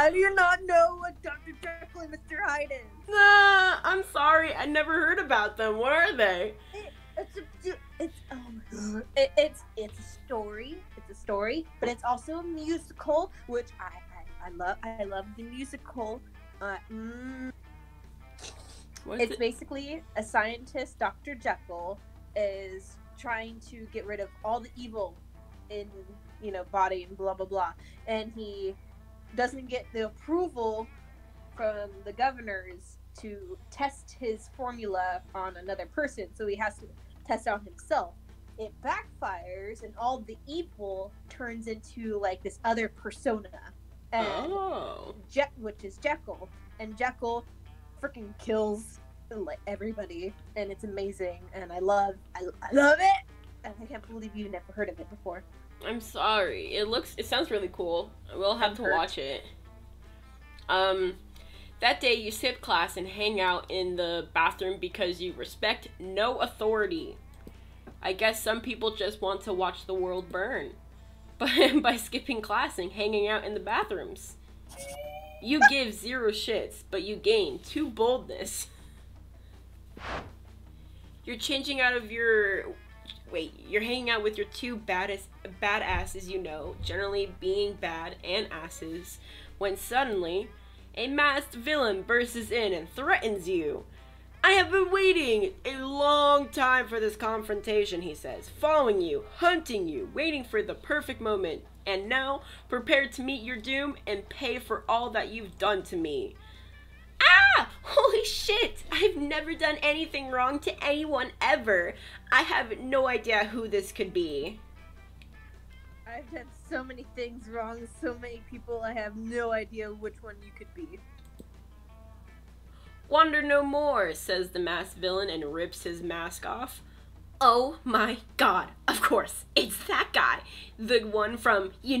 How do you not know what Dr. Jekyll and Mr. Hyde is? Nah, I'm sorry. I never heard about them. What are they? It's a story. It's a story, but it's also a musical, which I love. I love the musical. It's basically a scientist, Dr. Jekyll, is trying to get rid of all the evil in, body and blah, blah, blah. And he doesn't get the approval from the governors to test his formula on another person. So he has to test on himself. It backfires and all the evil turns into like this other persona. And which is Jekyll. And Jekyll freaking kills like everybody, and it's amazing, and I love it, and I can't believe you never heard of it before. I'm sorry. It sounds really cool. We'll have to watch it. That day you skip class and hang out in the bathroom because you respect no authority. I guess some people just want to watch the world burn, but by skipping class and hanging out in the bathrooms. You give 0 shits, but you gain 2 boldness. You're changing out of your... Wait, you're hanging out with your 2 badasses, generally being bad and asses, when suddenly a masked villain bursts in and threatens you. I have been waiting a long time for this confrontation, he says, following you, hunting you, waiting for the perfect moment, and now prepared to meet your doom and pay for all that you've done to me. Ah! Holy shit! I've never done anything wrong to anyone ever. I have no idea who this could be. I've done so many things wrong to so many people, I have no idea which one you could be. Wonder no more, says the masked villain and rips his mask off. Oh my god, of course, it's that guy. The one from, you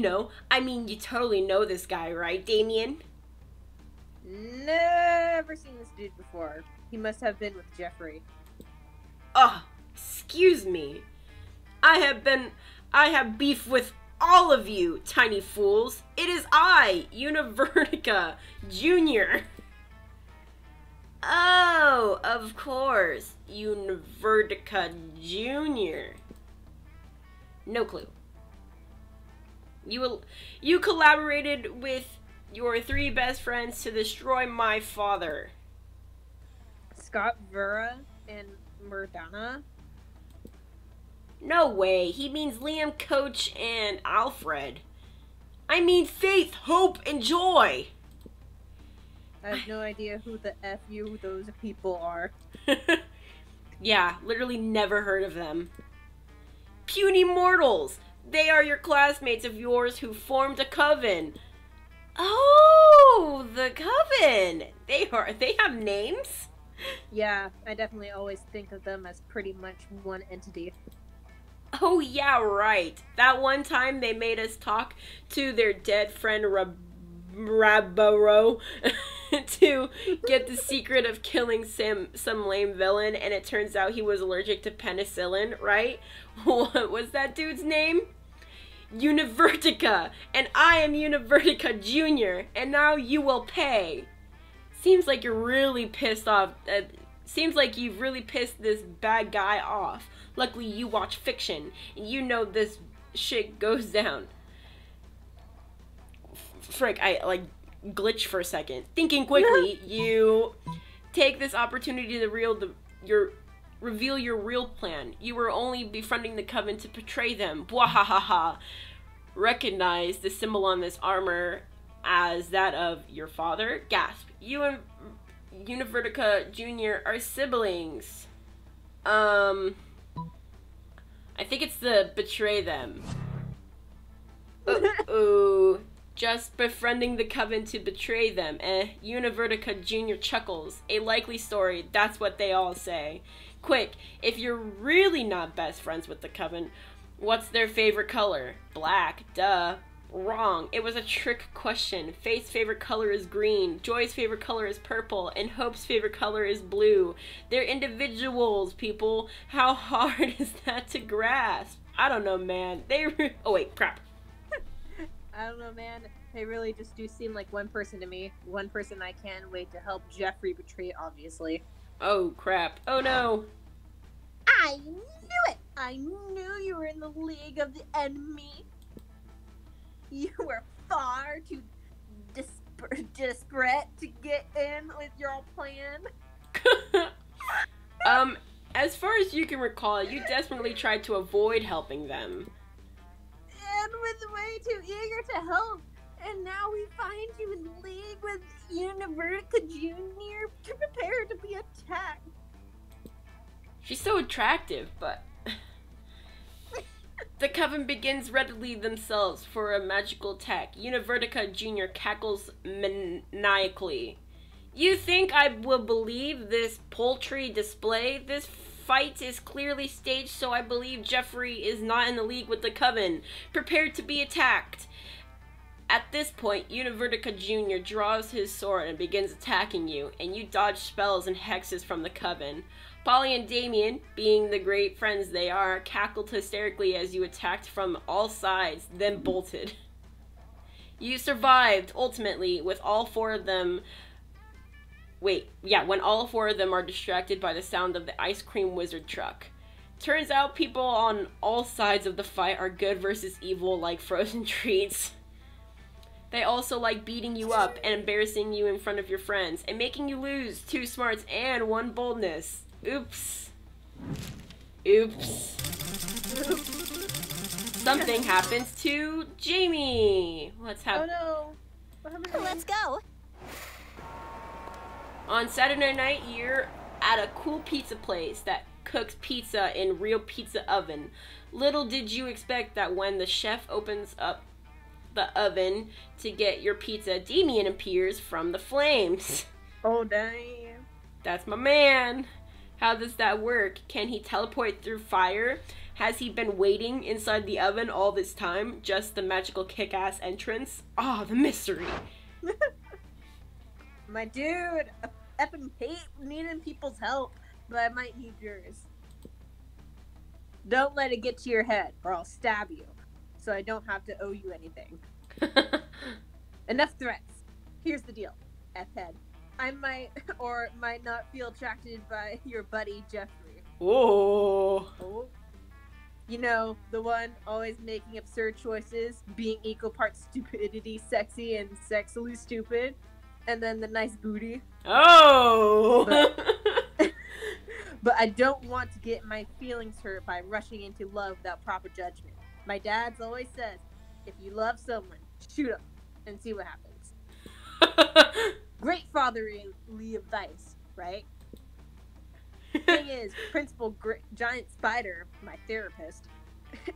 totally know this guy, right, Damien? Never seen this dude before. He must have been with Jeffrey. Oh, excuse me. I have beef with all of you, tiny fools. It is I, Univertica Jr. Oh, of course, Univertica Jr. No clue. You collaborated with your 3 best friends to destroy my father. Scott, Vera, and Murdana? No way. He means Liam, Coach, and Alfred. I mean faith, hope, and joy. I have no idea who the F you those people are. Yeah, literally never heard of them. Puny mortals! They are your classmates of yours who formed a coven. Oh, the coven! They have names? Yeah, I definitely always think of them as pretty much one entity. Oh yeah, right. That one time they made us talk to their dead friend Rabaro to get the secret of killing some lame villain, and it turns out he was allergic to penicillin, right? What was that dude's name? Univertica, and I am Univertica Jr., and now you will pay. Seems like you're really pissed off. Seems like you've really pissed this bad guy off. Luckily, you watch fiction, and you know this shit goes down. Frick, I, glitched for a second. Thinking quickly, you take this opportunity to reveal your real plan. You were only befriending the coven to betray them. Bwahahaha. Recognize the symbol on this armor as that of your father? Gasp. You and Univertica Jr. are siblings. I think it's the betray them. Uh-oh. Just befriending the coven to betray them. Univertica Jr. chuckles. A likely story, that's what they all say. Quick, if you're really not best friends with the coven, what's their favorite color? Black, duh. Wrong. It was a trick question. Faith's favorite color is green, Joy's favorite color is purple, and Hope's favorite color is blue. They're individuals, people. How hard is that to grasp? I don't know, man. Oh wait, crap. I don't know, man. They really just do seem like one person to me. One person I can't wait to help Jeffrey betray, obviously. Oh, crap. Oh, no. I knew it! I knew you were in the League of the Enemy. You were far too desperate to get in with your plan. As far as you can recall, you desperately tried to avoid helping them. And was way too eager to help. And now we find you in league with Univertica Jr. to prepare to be attacked. She's so attractive, but... The coven begins readily themselves for a magical attack. Univertica Jr. cackles maniacally. You think I will believe this paltry display? This fight is clearly staged, so I believe Jeffrey is not in the league with the coven, prepared to be attacked. At this point, Univertica Jr. draws his sword and begins attacking you, and you dodge spells and hexes from the coven. Polly and Damien, being the great friends they are, cackled hysterically as you attacked from all sides, then bolted. You survived, ultimately, with all four of them... when all four of them are distracted by the sound of the ice cream wizard truck. Turns out people on all sides of the fight are good versus evil like frozen treats. They also like beating you up and embarrassing you in front of your friends, and making you lose 2 smarts and 1 boldness. Oops. Oops. Something happens to Jamie. Let's have... Oh no. Let's go. On Saturday night, you're at a cool pizza place that cooks pizza in real pizza oven. Little did you expect that when the chef opens up the oven to get your pizza, Damien appears from the flames. Oh, damn. That's my man. How does that work? Can he teleport through fire? Has he been waiting inside the oven all this time? Just the magical kick-ass entrance? Ah, the mystery. My dude, I effing hate needing people's help, but I might need yours. Don't let it get to your head, or I'll stab you, so I don't have to owe you anything. Enough threats. Here's the deal, F-head. I might or might not feel attracted by your buddy Jeffrey. Oh. You know, the one always making absurd choices, being equal parts stupidity, sexy, and sexily stupid. And then the nice booty. Oh! But I don't want to get my feelings hurt by rushing into love without proper judgment. My dad's always says, if you love someone, shoot them and see what happens. Great fatherly advice, right? Thing is, Principal Giant Spider, my therapist,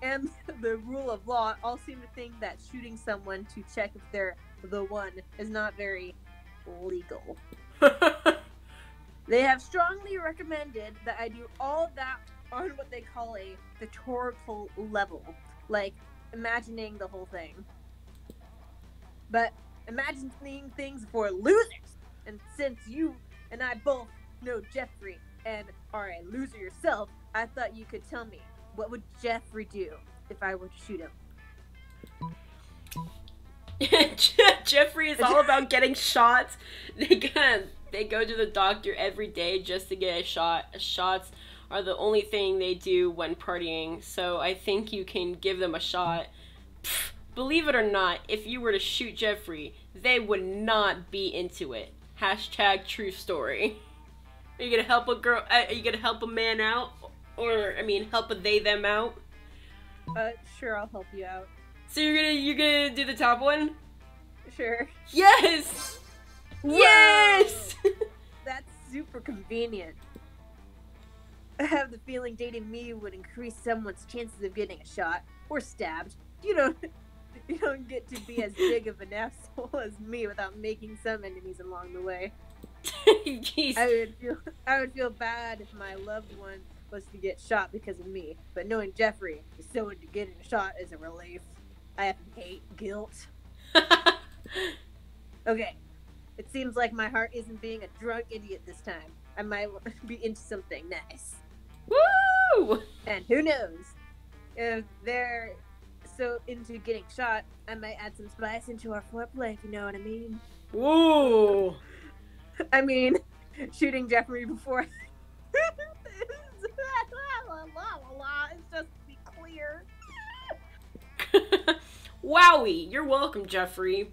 and the rule of law all seem to think that shooting someone to check if they're the one is not very legal. They have strongly recommended that I do all that on what they call a rhetorical level, like imagining the whole thing. But imagining things for losers. And since you and I both know Jeffrey and are a loser yourself, I thought you could tell me, what would Jeffrey do if I were to shoot him? Jeffrey is all about getting shots. They go to the doctor every day just to get a shot. Shots are the only thing they do when partying, so I think you can give them a shot. Pfft, believe it or not, if you were to shoot Jeffrey, they would not be into it. Hashtag true story. Are you gonna help a girl? Are you gonna help a man out, or I mean, help a they them out? Sure, I'll help you out. So you're gonna do the top one? Sure. Yes! Whoa! Yes! That's super convenient. I have the feeling dating me would increase someone's chances of getting a shot or stabbed. You don't get to be as big of an asshole as me without making some enemies along the way. Jeez. I would feel bad if my loved one was to get shot because of me, but knowing Jeffrey is so into getting a shot is a relief. I hate guilt. Okay, it seems like my heart isn't being a drunk idiot this time. I might be into something nice. Woo! And who knows, if they're so into getting shot, I might add some spice into our foreplay, if you know what I mean. Whoa! I mean, shooting Jeffrey before. It's just to be clear. Wowie! You're welcome, Jeffrey.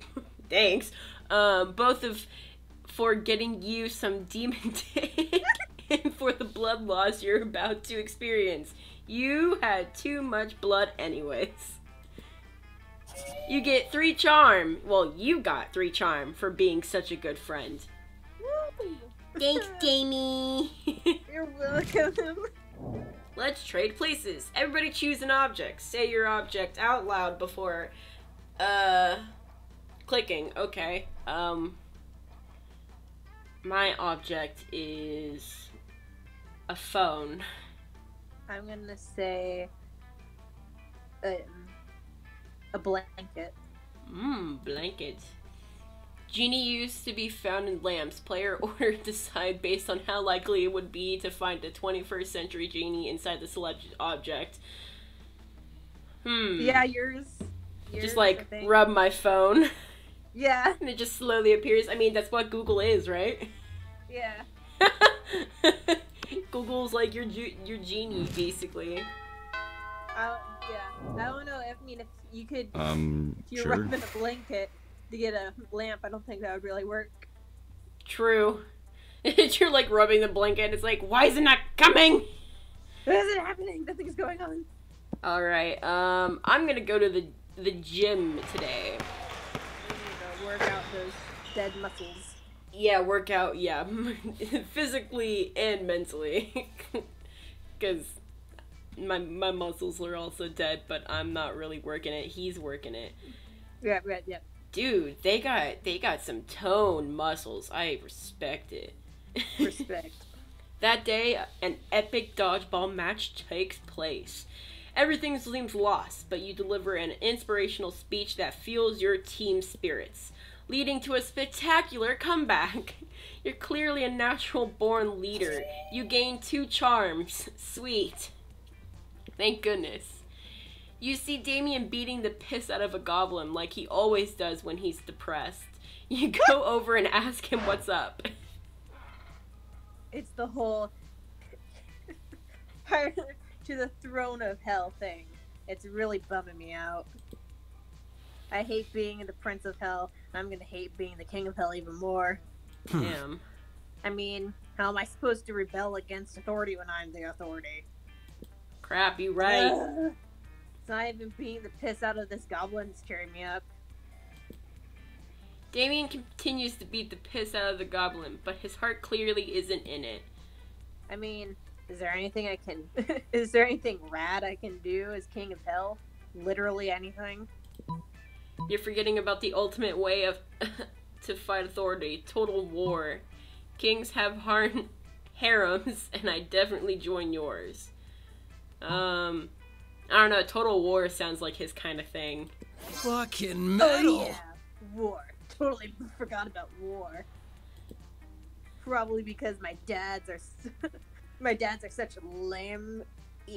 Thanks. Both for getting you some demon dick and for the blood loss you're about to experience. You had too much blood anyways. You get 3 charm. Well, you got 3 charm for being such a good friend. Woo! Thanks, Jamie. You're welcome. Let's trade places. Everybody choose an object. Say your object out loud before, clicking. Okay. My object is a phone. I'm gonna say a blanket. Blanket. Genie used to be found in lamps. Player order decide based on how likely it would be to find a 21st century genie inside the selected object. Yeah, yours Just like rub my phone. Yeah. And it just slowly appears. I mean, that's what Google is, right? Yeah. Google's like your genie, basically. Yeah. I don't know. If you could, if you're sure. rubbing a blanket to get a lamp, I don't think that would really work. True. You're like rubbing the blanket. And it's like, why is it not coming? What is it happening? Nothing's going on. All right. I'm gonna go to the gym today. We need to work out those dead muscles. Yeah, workout. Yeah, physically and mentally, because my muscles are also dead. But I'm not really working it. He's working it. Yeah. Dude, they got some toned muscles. I respect it. Respect. That day, an epic dodgeball match takes place. Everything seems lost, but you deliver an inspirational speech that fuels your team spirits, leading to a spectacular comeback. You're clearly a natural-born leader. You gain 2 charms. Sweet. Thank goodness. You see Damien beating the piss out of a goblin like he always does when he's depressed. You go over and ask him what's up. It's the whole to the throne of hell thing. It's really bumming me out. I hate being the prince of hell. I'm gonna hate being the king of hell even more. Damn. I mean, how am I supposed to rebel against authority when I'm the authority? Crap, you right. It's not even beating the piss out of this goblin that's cheering me up. Damien continues to beat the piss out of the goblin, but his heart clearly isn't in it. I mean, is there anything is there anything rad I can do as king of hell? Literally anything? You're forgetting about the ultimate way of to fight authority, total war. Kings have harems, and I definitely join yours. I don't know, total war sounds like his kind of thing. Fucking metal! Oh yeah, war. Totally forgot about war. Probably because my dads are such lame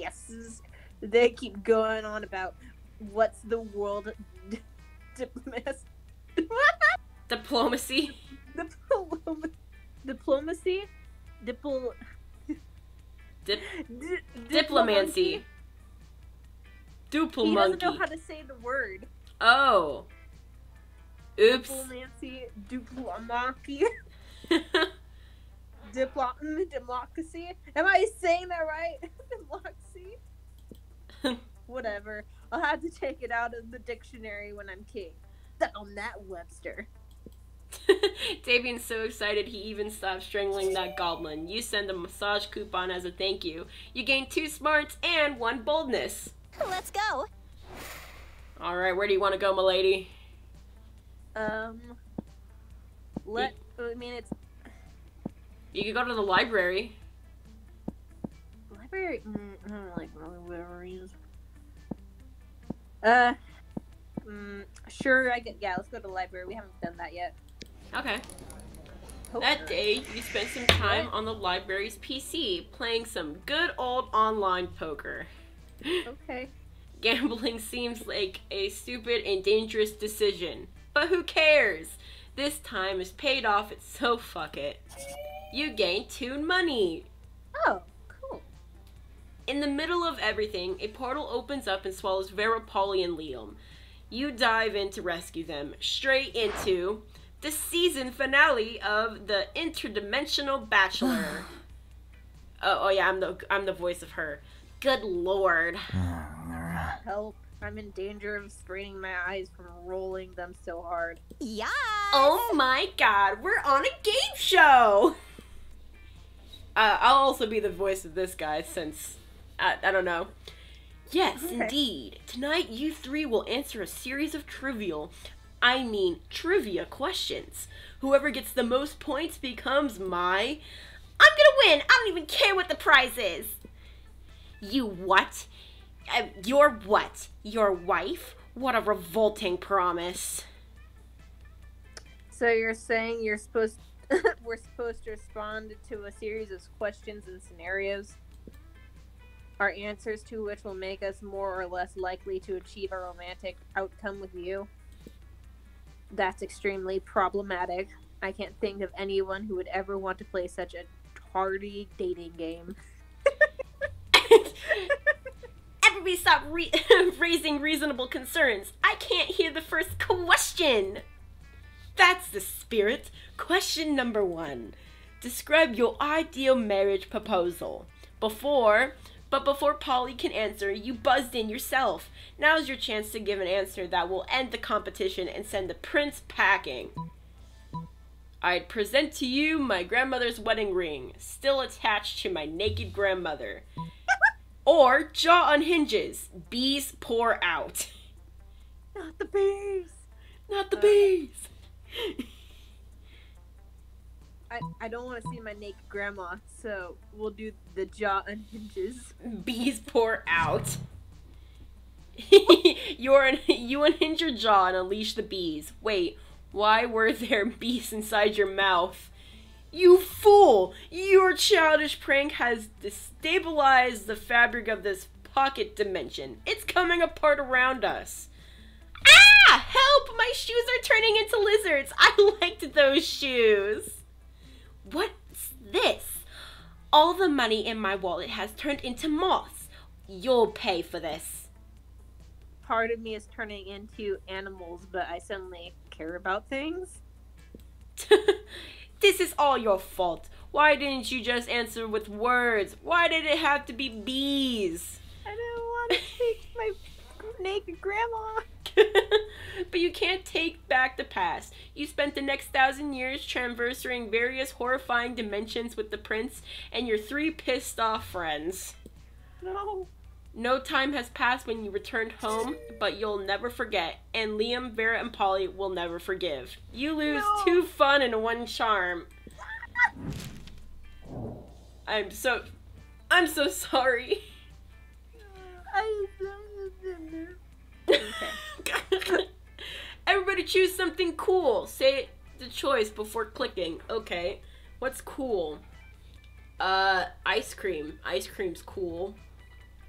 asses. They keep going on about what's the world Diplomacy? Diplomacy? Diplomancy. He doesn't know how to say the word. Oh. Oops. Diplomacy. Democracy. Am I saying that right? Democracy. Whatever. I'll have to take it out of the dictionary when I'm king. Stuck on that Webster. Davian's so excited he even stopped strangling that goblin. You send a massage coupon as a thank you. You gain 2 smarts and 1 boldness. Let's go. Alright, where do you want to go, milady? It's... You could go to the library. Library? I don't like libraries. Sure, let's go to the library. We haven't done that yet. Okay. Poker. That day, you spent some time on the library's PC, playing some good old online poker. Okay. Gambling seems like a stupid and dangerous decision. But who cares? This time is paid off, so fuck it. You gain toon money. Oh, cool. In the middle of everything, a portal opens up and swallows Vera, Polly, and Liam. You dive in to rescue them, straight into the season finale of The Interdimensional Bachelor. oh yeah, I'm the voice of her. Good lord. Help. I'm in danger of straining my eyes from rolling them so hard. Yes! Oh my god, we're on a game show! I'll also be the voice of this guy since, I don't know. Yes, okay. Indeed. Tonight you three will answer a series of trivia questions. Whoever gets the most points becomes my... I'm gonna win! I don't even care what the prize is! You what? Your what? Your wife? What a revolting promise. So you're saying we're supposed to respond to a series of questions and scenarios, our answers to which will make us more or less likely to achieve a romantic outcome with you? That's extremely problematic. I can't think of anyone who would ever want to play such a tardy dating game. Everybody stop raising reasonable concerns. I can't hear the first question. That's the spirit. Question number 1. Describe your ideal marriage proposal. Before Polly can answer, you buzzed in yourself. Now's your chance to give an answer that will end the competition and send the prince packing. I'd present to you my grandmother's wedding ring, still attached to my naked grandmother. Or jaw unhinges, bees pour out. Not the bees! Not the bees! I don't want to see my naked grandma, so we'll do the jaw unhinges. Bees pour out. You unhinge your jaw and unleash the bees. Wait, why were there bees inside your mouth? You fool! Your childish prank has destabilized the fabric of this pocket dimension. It's coming apart around us. Ah! Help! My shoes are turning into lizards. I liked those shoes. What's this? All the money in my wallet has turned into moths. You'll pay for this. Part of me is turning into animals, but I suddenly care about things. This is all your fault. Why didn't you just answer with words? Why did it have to be bees? I don't want to take my naked grandma. But you can't take back the past. You spent the next 1,000 years traversing various horrifying dimensions with the prince and your 3 pissed off friends. No. No time has passed when you returned home, but you'll never forget. And Liam, Vera, and Polly will never forgive. You lose 2 fun and 1 charm. I'm so sorry. Okay. Everybody choose something cool. Say the choice before clicking. Okay. What's cool? Ice cream. Ice cream's cool.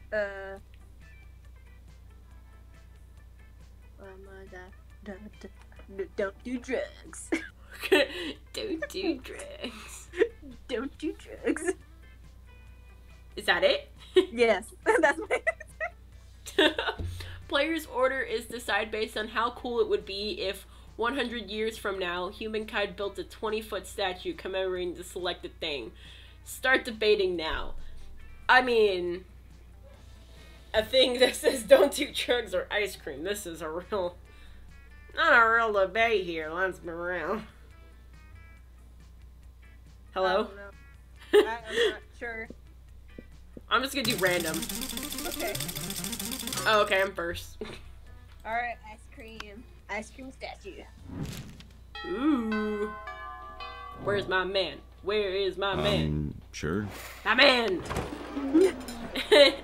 Don't do drugs. Don't do drugs. Don't do drugs. Is that it? Yes, that's my answer. Player's order is decided based on how cool it would be if 100 years from now, humankind built a 20-foot statue commemorating the selected thing. Start debating now. I mean, a thing that says don't do drugs or ice cream. This is not a real debate here. Let's be real. Hello? I'm not sure. I'm just gonna do random. Okay. Oh, okay, I'm first. Alright, ice cream. Ice cream statue. Ooh. Where's my man? Where is my man? Sure. My man!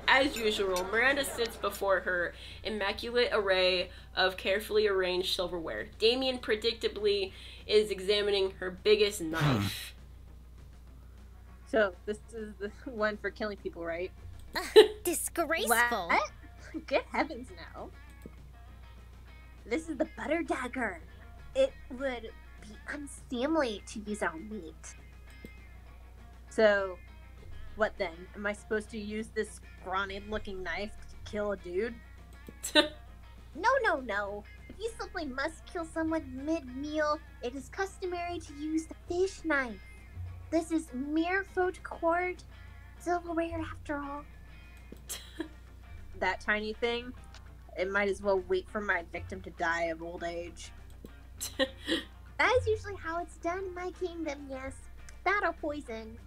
As usual, Miranda sits before her immaculate array of carefully arranged silverware. Damien predictably is examining her biggest knife. So, this is the one for killing people, right? Disgraceful. What? Good heavens, no. This is the butter dagger. It would be unseemly to use on meat. So, what then? Am I supposed to use this scrawny-looking knife to kill a dude? No. If you simply must kill someone mid-meal, it is customary to use the fish knife. This is mere haute court silverware after all. That tiny thing, it might as well wait for my victim to die of old age. That is usually how it's done in my kingdom, yes. That or poison.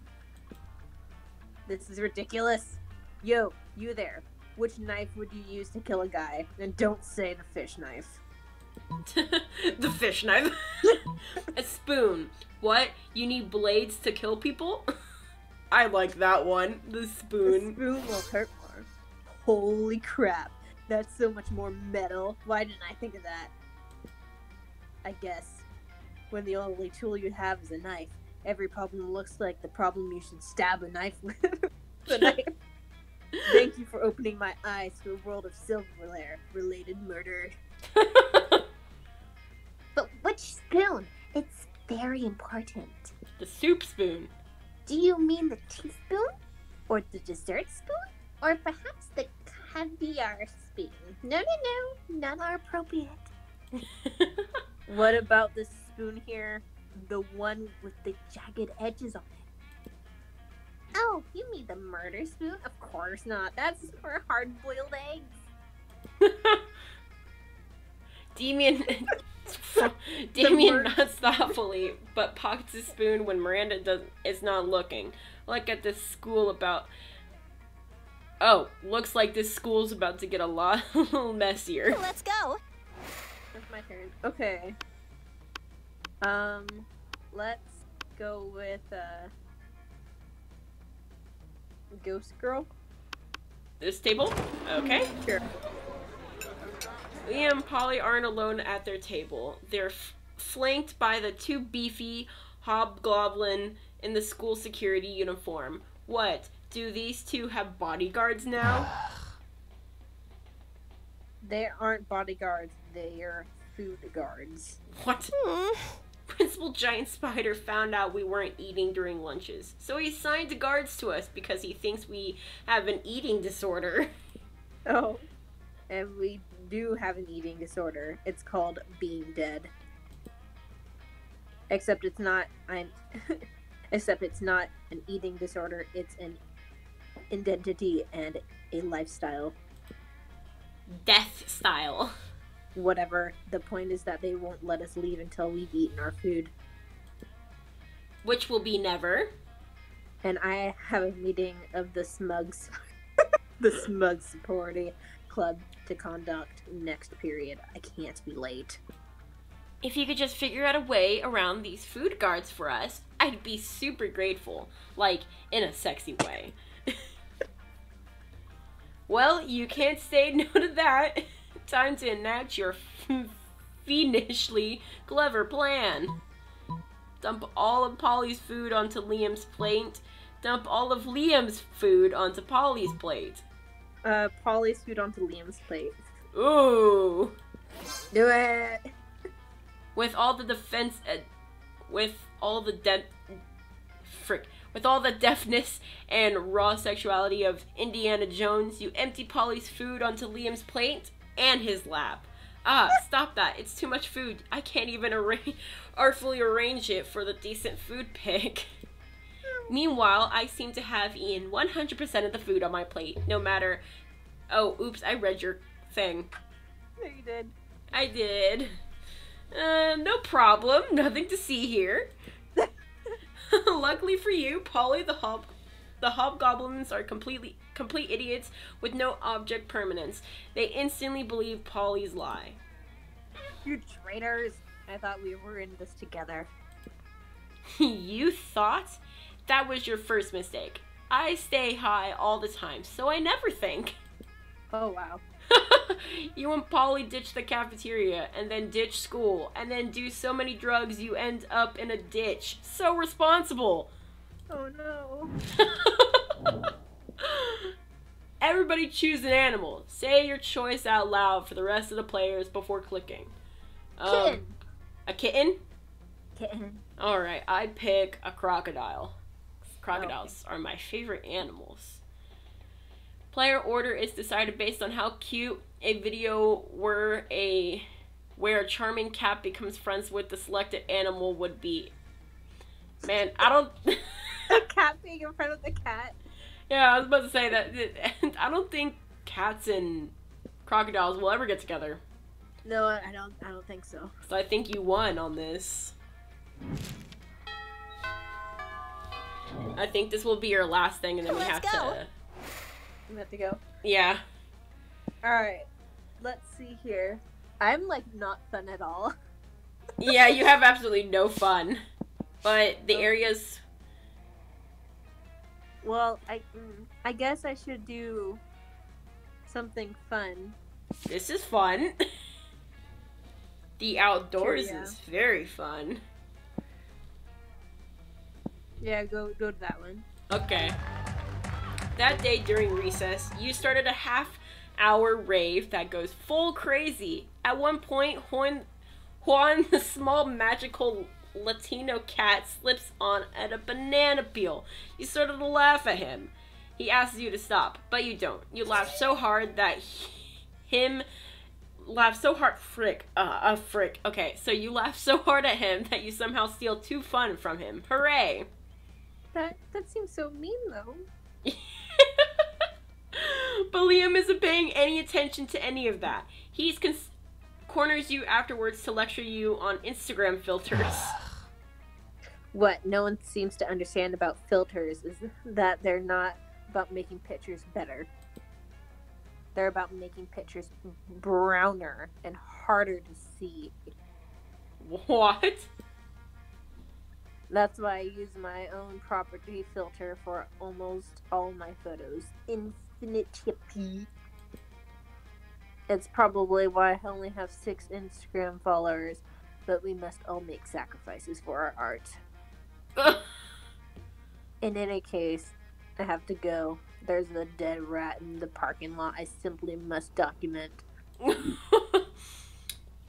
This is ridiculous. Yo, you there. Which knife would you use to kill a guy? And don't say the fish knife. The fish knife. A spoon. What? You need blades to kill people? I like that one. The spoon. The spoon will hurt more. Holy crap. That's so much more metal. Why didn't I think of that? I guess when the only tool you have is a knife, every problem looks like the problem you should stab a knife with. The knife. Thank you for opening my eyes to a world of silverware-related murder. But which spoon? It's very important. The soup spoon. Do you mean the teaspoon? Or the dessert spoon? Or perhaps the caviar spoon? No, none are appropriate. What about this spoon here? The one with the jagged edges on it. Oh, you mean the murder spoon? Of course not. That's for hard-boiled eggs. Damien nods thoughtfully, but pockets his spoon when Miranda is not looking. Like at this school about... Oh, looks like this school's about to get a little messier. Let's go. That's my turn. Okay. Let's go with, Ghost Girl. This table? Okay. Sure. Liam and Polly aren't alone at their table. They're flanked by the two beefy hobgoblin in the school security uniform. What? Do these two have bodyguards now? They aren't bodyguards, they're food guards. What? Principal Giant Spider found out we weren't eating during lunches, so he assigned guards to us because he thinks we have an eating disorder. Oh, and we do have an eating disorder. It's called being dead. Except it's not except it's not an eating disorder, it's an identity and a lifestyle. Death style. Whatever. The point is that they won't let us leave until we've eaten our food. Which will be never. And I have a meeting of the Smugs, the Smug Supporting Club to conduct next period. I can't be late. If you could just figure out a way around these food guards for us, I'd be super grateful. Like, in a sexy way. Well, you can't say no to that. Time to enact your fiendishly clever plan. Dump all of Polly's food onto Liam's plate. Dump all of Liam's food onto Polly's plate. Polly's food onto Liam's plate. Ooh. Do it! With all the deafness and raw sexuality of Indiana Jones, you empty Polly's food onto Liam's plate and his lap. Ah, stop that. It's too much food. I can't even artfully arrange it for the decent food pick. Meanwhile, I seem to have eaten 100% of the food on my plate, no matter... Oh, oops, I read your thing. No, you did. I did. No problem. Nothing to see here. Luckily for you, Polly the hobgoblins are complete idiots with no object permanence. They instantly believe Polly's lie. You traitors! I thought we were in this together. You thought? That was your first mistake. I stay high all the time, so I never think. Oh, wow. You and Polly ditch the cafeteria, and then ditch school, and then do so many drugs you end up in a ditch. So responsible! Oh no. Everybody choose an animal. Say your choice out loud for the rest of the players before clicking. Kitten. A kitten? Kitten. Alright, I pick a crocodile. Crocodiles are my favorite animals. Player order is decided based on how cute a video where a charming cat becomes friends with the selected animal would be. Man, I don't... A cat being in front of the cat? Yeah, I was about to say that. I don't think cats and crocodiles will ever get together. No, I don't think so. So I think you won on this. I think this will be your last thing, and then we have to... We have to go? Yeah. Alright. Let's see here. I'm, like, not fun at all. Yeah, you have absolutely no fun. But the areas... Well, I guess I should do something fun. This is fun. The outdoors Sure, yeah. is very fun. Yeah, go to that one. Okay. That day during recess, you started a half-hour rave that goes full crazy. At one point, Juan, the small magical Latino cat, slips on at a banana peel. You started to laugh at him. He asks you to stop, but you don't. You laugh so hard that Okay, so you laugh so hard at him that you somehow steal 2 fun from him. Hooray! That seems so mean, though. But Liam isn't paying any attention to any of that. He corners you afterwards to lecture you on Instagram filters. What no one seems to understand about filters is that they're not about making pictures better. They're about making pictures browner and harder to see. What? That's why I use my own property filter for almost all my photos. Infinity. It's probably why I only have 6 Instagram followers, but we must all make sacrifices for our art. In any case, I have to go. There's a dead rat in the parking lot I simply must document.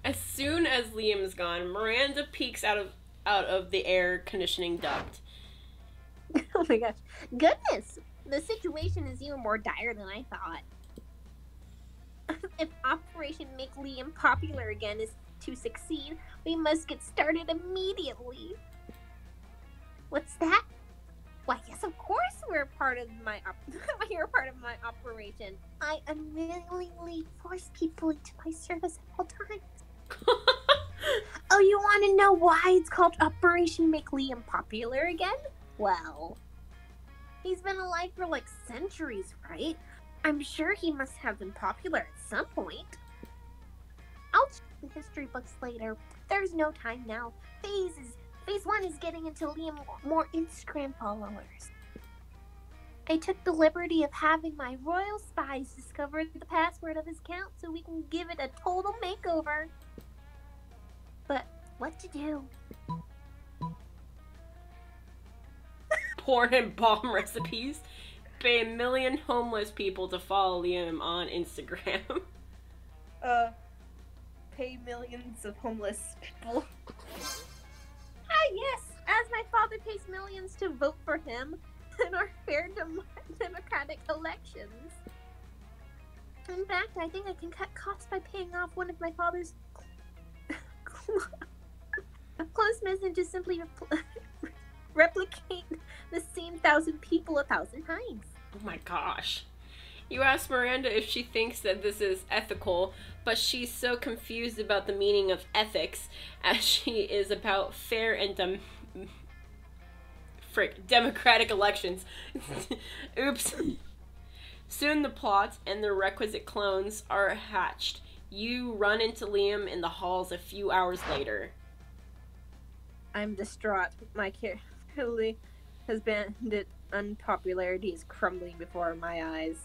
As soon as Liam's gone, Miranda peeks out of the air conditioning duct. Oh my gosh. Goodness! The situation is even more dire than I thought. If Operation Make Liam Popular Again is to succeed, we must get started immediately. What's that? Why, yes, of course you're part of my operation. I unwillingly force people into my service at all times. Oh, you want to know why it's called Operation Make Liam Popular Again? Well, he's been alive for like centuries, right? I'm sure he must have been popular at some point. I'll check the history books later. There's no time now. Phase 1 is getting into Liam more Instagram followers. I took the liberty of having my royal spies discover the password of his account so we can give it a total makeover. But what to do? Porn and bomb recipes. Pay 1 million homeless people to follow Liam on Instagram. Pay millions of homeless people. Ah, yes! As my father pays millions to vote for him in our fair democratic elections. In fact, I think I can cut costs by paying off one of my father's close mission to simply replicate the same 1,000 people 1,000 times. Oh my gosh. You ask Miranda if she thinks that this is ethical, but she's so confused about the meaning of ethics as she is about fair and democratic elections. Oops. Soon the plot and the requisite clones are hatched. You run into Liam in the halls a few hours later. I'm distraught. My carefully has bandit unpopularity is crumbling before my eyes.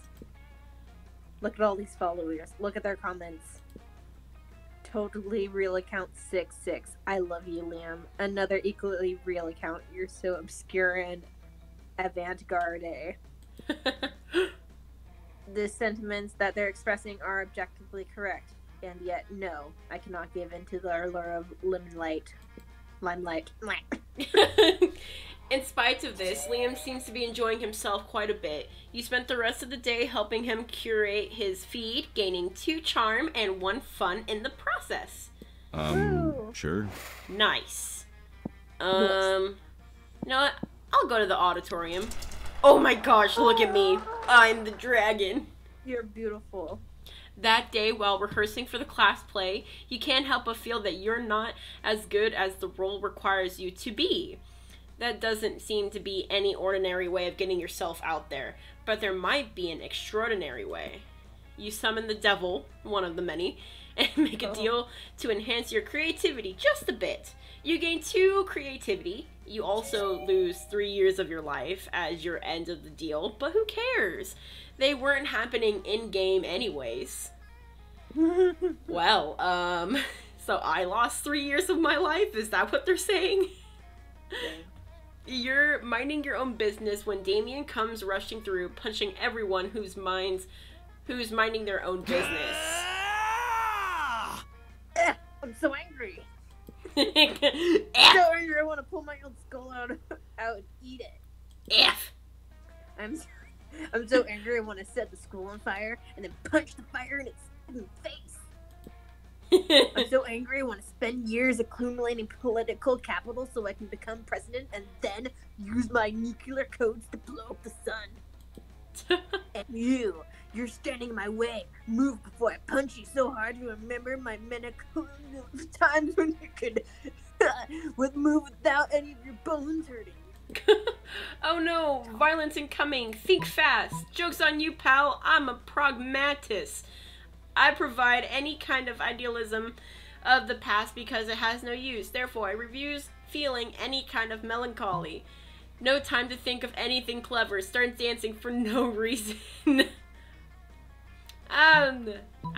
Look at all these followers. Look at their comments. Totally real account 66. I love you, Liam. Another equally real account. You're so obscure and avant-garde. the sentiments that they're expressing are objectively correct, and yet no, I cannot give in to the allure of limelight. In spite of this, Liam seems to be enjoying himself quite a bit. You spent the rest of the day helping him curate his feed, gaining 2 charm and 1 fun in the process. Sure. Nice. You know what? I'll go to the auditorium. Oh my gosh, look at me. I'm the dragon. You're beautiful. That day, while rehearsing for the class play, you can't help but feel that you're not as good as the role requires you to be. That doesn't seem to be any ordinary way of getting yourself out there, but there might be an extraordinary way. You summon the devil, one of the many, and make a deal to enhance your creativity just a bit. You gain 2 creativity. You also lose 3 years of your life as your end of the deal, but who cares? They weren't happening in-game anyways. Well, so I lost 3 years of my life? Is that what they're saying? You're minding your own business when Damien comes rushing through, punching everyone who's minding their own business. I'm so angry. So angry I want to pull my own skull out and eat it. F. I'm so angry I want to set the school on fire and then punch the fire in its face. I'm so angry I want to spend years accumulating political capital so I can become president and then use my nuclear codes to blow up the sun. And you're standing in my way. Move before I punch you so hard you remember my many times when you could move without any of your bones hurting. Oh no, violence incoming. Think fast. Joke's on you, pal. I'm a pragmatist. I provide any kind of idealism of the past because it has no use. Therefore, I refuse feeling any kind of melancholy. No time to think of anything clever. Start dancing for no reason. I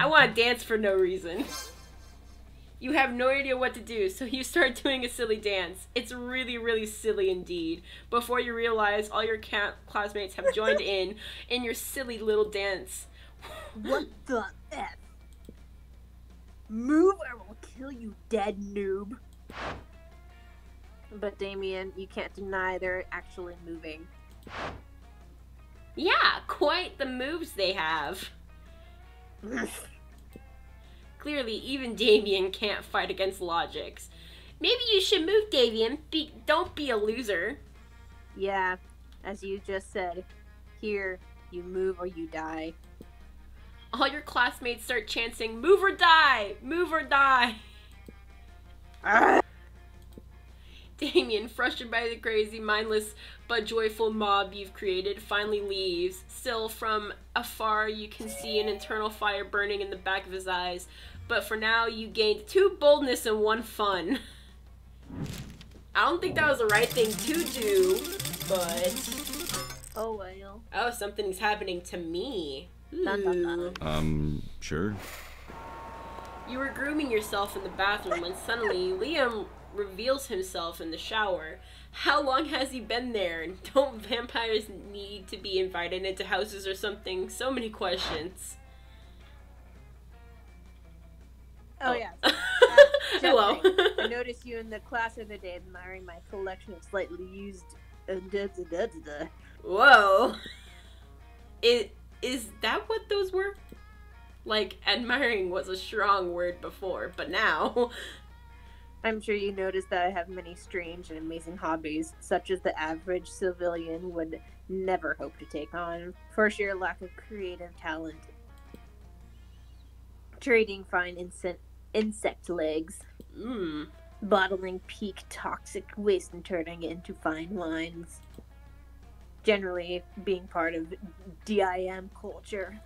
want to dance for no reason. You have no idea what to do, so you start doing a silly dance. It's really, really silly indeed. Before you realize, all your classmates have joined in your silly little dance. What the F? Move or I will kill you, dead noob. But Damien, you can't deny they're actually moving. Yeah, quite the moves they have. Clearly, even Damien can't fight against logics. Maybe you should move, Damien. Don't be a loser. Yeah, as you just said. Here, you move or you die. All your classmates start chanting, "Move or die! Move or die!" Damien, frustrated by the crazy, mindless, but joyful mob you've created, finally leaves. Still, from afar, you can see an internal fire burning in the back of his eyes. But for now, you gained 2 boldness and 1 fun. I don't think that was the right thing to do, but... Oh well. Oh, something's happening to me. Sure. You were grooming yourself in the bathroom when suddenly Liam reveals himself in the shower. How long has he been there? Don't vampires need to be invited into houses or something? So many questions. Oh, yeah. Hello. I noticed you in the class the other day admiring my collection of slightly used... Whoa. Is that what those were? Like, admiring was a strong word before, but now... I'm sure you noticed that I have many strange and amazing hobbies, such as the average civilian would never hope to take on, for sheer lack of creative talent. Trading fine insect legs. Bottling peak toxic waste and turning it into fine wines. Generally being part of DIM culture.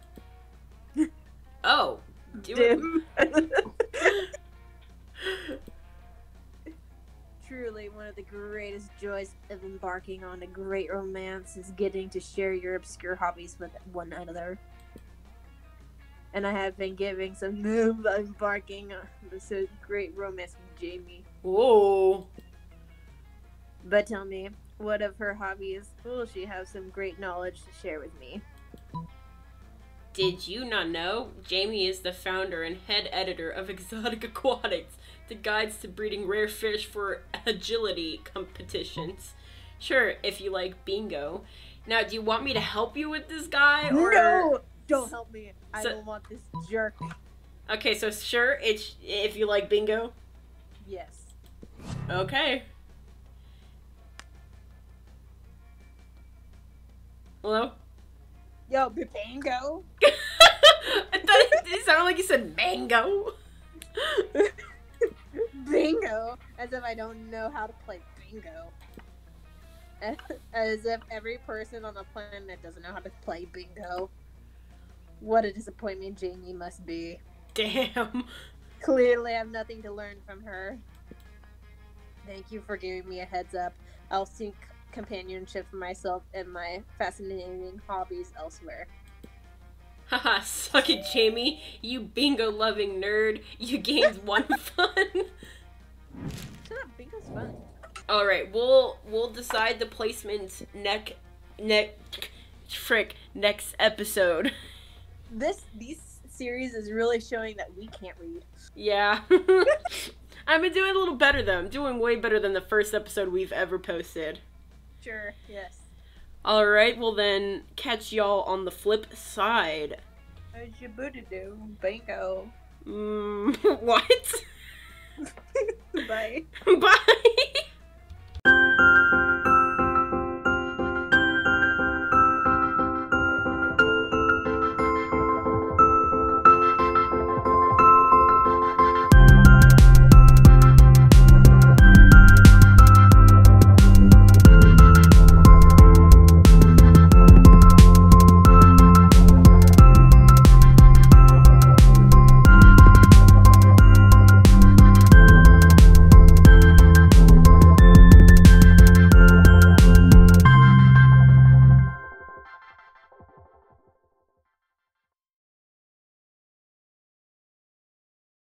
Oh. Dim. Truly, one of the greatest joys of embarking on a great romance is getting to share your obscure hobbies with one another. And I have been giving some embarking on this great romance with Jamie. Whoa. But tell me, what of her hobbies will she have some great knowledge to share with me? Did you not know? Jamie is the founder and head editor of Exotic Aquatics, the guides to breeding rare fish for agility competitions. Sure, if you like bingo. Now, do you want me to help you with this guy? Or... No! Don't help me. I don't want this jerk. Okay, so sure, it's if you like bingo? Yes. Okay. Hello? Yo, bingo. I thought it sounded like you said mango. Bingo. As if I don't know how to play bingo. As if every person on the planet doesn't know how to play bingo. What a disappointment Jamie must be. Damn. Clearly I have nothing to learn from her. Thank you for giving me a heads up. I'll seek companionship for myself and my fascinating hobbies elsewhere. Haha, suck it, Jamie. You bingo-loving nerd. You gained 1 fun. Shut up, bingo's fun. Alright, we'll decide the placement next episode. These series is really showing that we can't read. Yeah. I've been doing a little better though. I'm doing way better than the first episode we've ever posted. Sure, yes. Alright, well then, catch y'all on the flip side. How's your booty do? Bingo. What? Bye. Bye!